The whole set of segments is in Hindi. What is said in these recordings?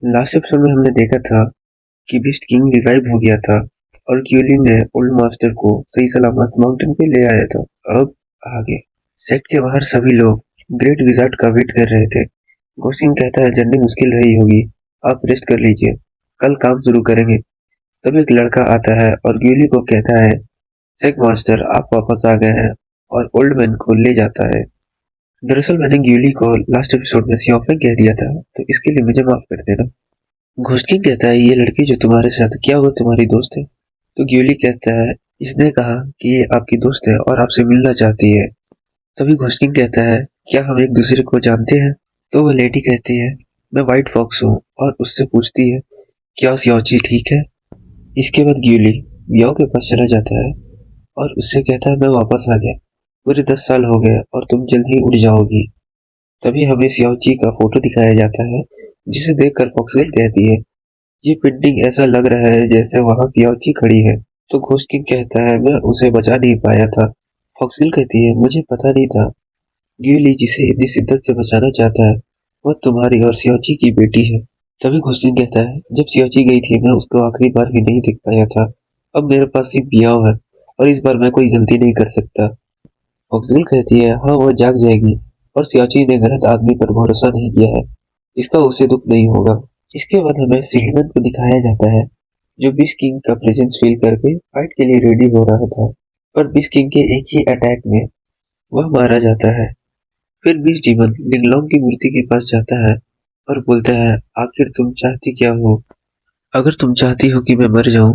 लास्ट एपिसोड में हमने देखा था कि बीस्ट किंग रिवाइव हो गया था और क्यूलिन ने ओल्ड मास्टर को सही सलामत माउंटेन पे ले आया था। अब आगे सेक्ट के बाहर सभी लोग ग्रेट विजार्ड का वेट कर रहे थे। गोसिंग कहता है जर्नी मुश्किल रही होगी, आप रेस्ट कर लीजिए, कल काम शुरू करेंगे। तब एक लड़का आता है और ग्यूली को कहता है सेक्ट मास्टर आप वापस आ गए हैं और ओल्ड मैन को ले जाता है। दरअसल मैंने ग्यूली को लास्ट एपिसोड में सियोफेंग कह दिया था, तो इसके लिए मुझे माफ कर देना। घोस्टिंग कहता है ये लड़की जो तुम्हारे साथ क्या वो तुम्हारी दोस्त है? तो ग्यूली कहता है इसने कहा कि ये आपकी दोस्त है और आपसे मिलना चाहती है। तभी घोस्टिंग कहता है क्या हम एक दूसरे को जानते हैं? तो वो लेडी कहती है मैं व्हाइट फॉक्स हूँ और उससे पूछती है क्या सियोची ठीक है? इसके बाद ग्यूली बियाओ के पास चला जाता है और उससे कहता है मैं वापस आ गया, पूरे 10 साल हो गए और तुम जल्द ही उड़ जाओगी। तभी हमें सियाओची का फोटो दिखाया जाता है जिसे देखकर फॉक्सवेल कहती है ये पेंटिंग ऐसा लग रहा है जैसे वहां सियाची खड़ी है। तो घोस्टिंग कहता है मैं उसे बचा नहीं पाया था। फॉक्सविल कहती है मुझे पता नहीं था। ग्यूली जिसे इतनी शिद्दत से बचाना चाहता है वह तुम्हारी और सियाची की बेटी है। तभी घोस्टिंग कहता है जब सियाची गई थी मैं उसको आखिरी बार भी नहीं देख पाया था। अब मेरे पास सिर्फ बियाव है और इस बार मैं कोई गलती नहीं कर सकता। फॉक्सविल कहती है हाँ वह जाग जाएगी और सियाची ने गलत आदमी पर भरोसा नहीं किया है, इसका उसे दुख नहीं होगा। इसके बाद हमें सिल्वन को दिखाया जाता है जो बीस्ट किंग का प्रेजेंस फील करके फाइट के लिए रेडी हो रहा था, पर बीस्ट किंग के एक ही अटैक में वह मारा जाता है। फिर बीस्ट डीमन लिंगलोंग की मूर्ति के पास जाता है और बोलता है आखिर तुम चाहती क्या हो? अगर तुम चाहती हो कि मैं मर जाऊं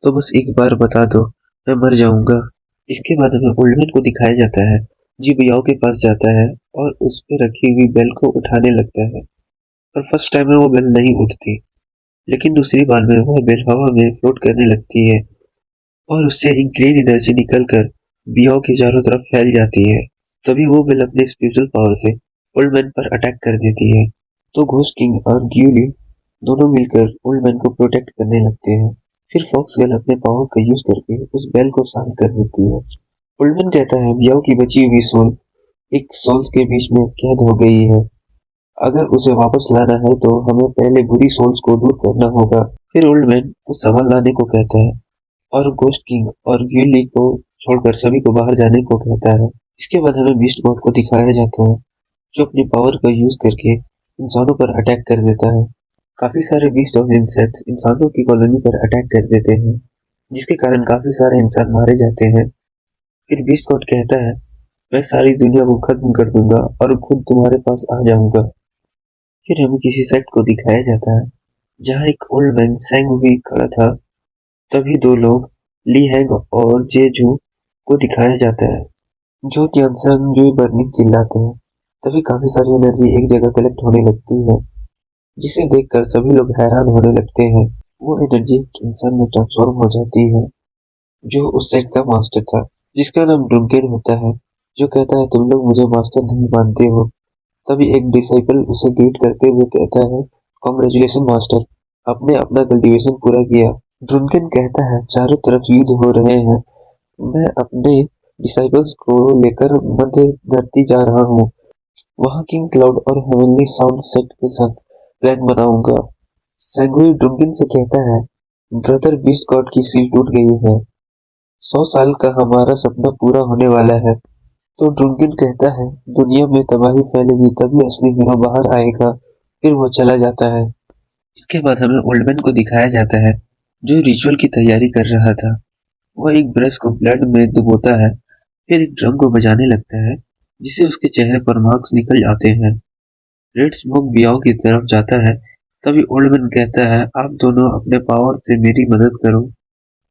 तो बस एक बार बता दो, मैं मर जाऊंगा। इसके बाद हमें ओल्डमैन को दिखाया जाता है जी बियाओ के पास जाता है और उस पे रखी हुई बेल को उठाने लगता है। और फर्स्ट टाइम में वो बेल नहीं उठती, लेकिन दूसरी बार में वह बेल हवा में फ्लोट करने लगती है और उससे एक ग्रीन एनर्जी निकलकर बियाओ के चारों तरफ फैल जाती है। तभी वो बेल अपने स्पिरिचुअल पावर से ओल्ड मैन पर अटैक कर देती है। तो घोस्ट किंग और ग्यूली दोनों मिलकर ओल्ड मैन को प्रोटेक्ट करने लगते हैं। फिर फॉक्स गर्ल अपने पावर का यूज करके उस बेल को शांत कर देती है। ओल्ड मैन कहता है बियाओ की बची हुई सोल एक सोल्स के बीच में कैद हो गई है, अगर उसे वापस लाना है तो हमें पहले बुरी सोल्स को दूर करना होगा। फिर ओल्ड मैन उस सामान लाने को कहता है और गोस्ट किंग और गिल्ली को छोड़कर सभी को बाहर जाने को कहता है। इसके बाद हमें बीस्ट गॉड को दिखाया जाता है जो अपनी पावर का यूज करके इंसानों पर अटैक कर देता है। काफी सारे बीस्ट और इंसेक्ट्स इंसानों की कॉलोनी पर अटैक कर देते हैं जिसके कारण काफी सारे इंसान मारे जाते हैं। फिर बीस्ट गॉड कहता है मैं सारी दुनिया को खत्म कर दूंगा और खुद तुम्हारे पास आ जाऊंगा। फिर हमें किसी सेक्ट को दिखाया जाता है जहाँ एक ओल्ड मैन सेंग हुई खड़ा था। तभी दो लोग ली हैंग और जेजू को दिखाया जाता है जो तियानसंग जो बर्निंग चिल्लाते हैं। तभी काफी सारी एनर्जी एक जगह कलेक्ट होने लगती है जिसे देखकर सभी लोग हैरान होने लगते हैं। वो एनर्जी इंसान में ट्रांसफॉर्म हो जाती है जो उस सेक्ट का मास्टर था जिसका नाम ड्रुंकेन होता है, जो कहता है तुम लोग मुझे मास्टर नहीं मानते हो। तभी एक डिसाइपल उसे ग्रीट करते हुए कहता है कॉन्ग्रेचुलेशन मास्टर, आपने अपना कल्टीवेशन पूरा किया। ड्रुनकन कहता है चारों तरफ युद्ध हो रहे हैं, मैं अपने डिसाइपल्स को लेकर मध्य धरती जा रहा हूँ, वहाँ किंग क्लाउड और हेवनली साउंड सेट के साथ प्लान बनाऊंगा। सैंगुई ड्रुनकन से कहता है ब्रदर बीस्ट गॉड की सील टूट गई है, 100 साल का हमारा सपना पूरा होने वाला है। तो ड्रुंकन कहता है दुनिया में तबाही फैलेगी तभी असली हीरो बाहर आएगा। फिर वो चला जाता है। इसके बाद हमें ओल्डमैन को दिखाया जाता है जो रिचुअल की तैयारी कर रहा था। वह एक ब्रश को ब्लड में डुबोता है, फिर एक ड्रम को बजाने लगता है जिससे उसके चेहरे पर मार्क्स निकल आते हैं। रेड स्मोक बियाओ की तरफ जाता है। तभी ओल्डमैन कहता है आप दोनों अपने पावर से मेरी मदद करो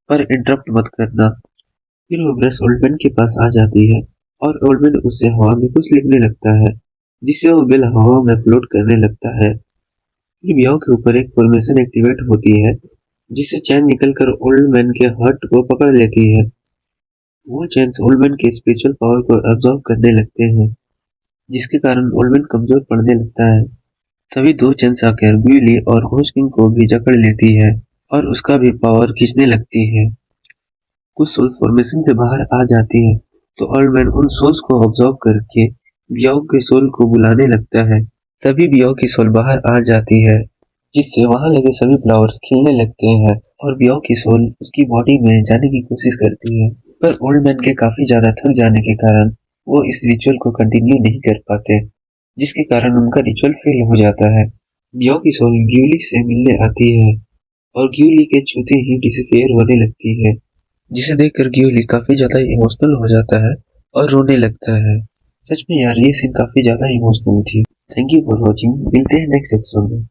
पर इंटरप्ट मत करना। फिर वो ब्रश ओल्डमैन के पास आ जाती है और ओल्डमैन उससे हवा में कुछ लिखने लगता है जिससे वो बिल हवा में फ्लोट करने लगता है। फिर बियाओ के ऊपर एक फॉर्मेशन एक्टिवेट होती है जिससे चैन निकलकर ओल्ड मैन के हार्ट को पकड़ लेती है। वो चैन्स ओल्ड मैन के स्पिरिचुअल पावर को एब्जॉर्ब करने लगते हैं जिसके कारण ओल्ड मैन कमजोर पड़ने लगता है। तभी दो चैन्स आकर ब्यूली और घोष किंग को भी जकड़ लेती है और उसका भी पावर खींचने लगती है। कुछ सोल फॉर्मेशन से बाहर आ जाती है तो ओल्ड मैन उन सोल्स को ऑब्जर्व करके बियाओ के सोल को बुलाने लगता है। तभी बियाओ की सोल बाहर आ जाती है जिससे वहां लगे सभी फ्लावर्स खिलने लगते हैं और बियो की सोल उसकी बॉडी में जाने की कोशिश करती है। पर ओल्ड मैन के काफी ज्यादा थक जाने के कारण वो इस रिचुअल को कंटिन्यू नहीं कर पाते, जिसके कारण उनका रिचुअल फेल हो जाता है। बियो की सोल ग्यूली से मिलने आती है और ग्यूली के छूते ही डिसअपियर होने लगती है, जिसे देखकर ग्यूली काफी ज्यादा इमोशनल हो जाता है और रोने लगता है। सच में यार ये सीन काफी ज्यादा इमोशनल थी। थैंक यू फॉर वॉचिंग, मिलते हैं नेक्स्ट एपिसोड में।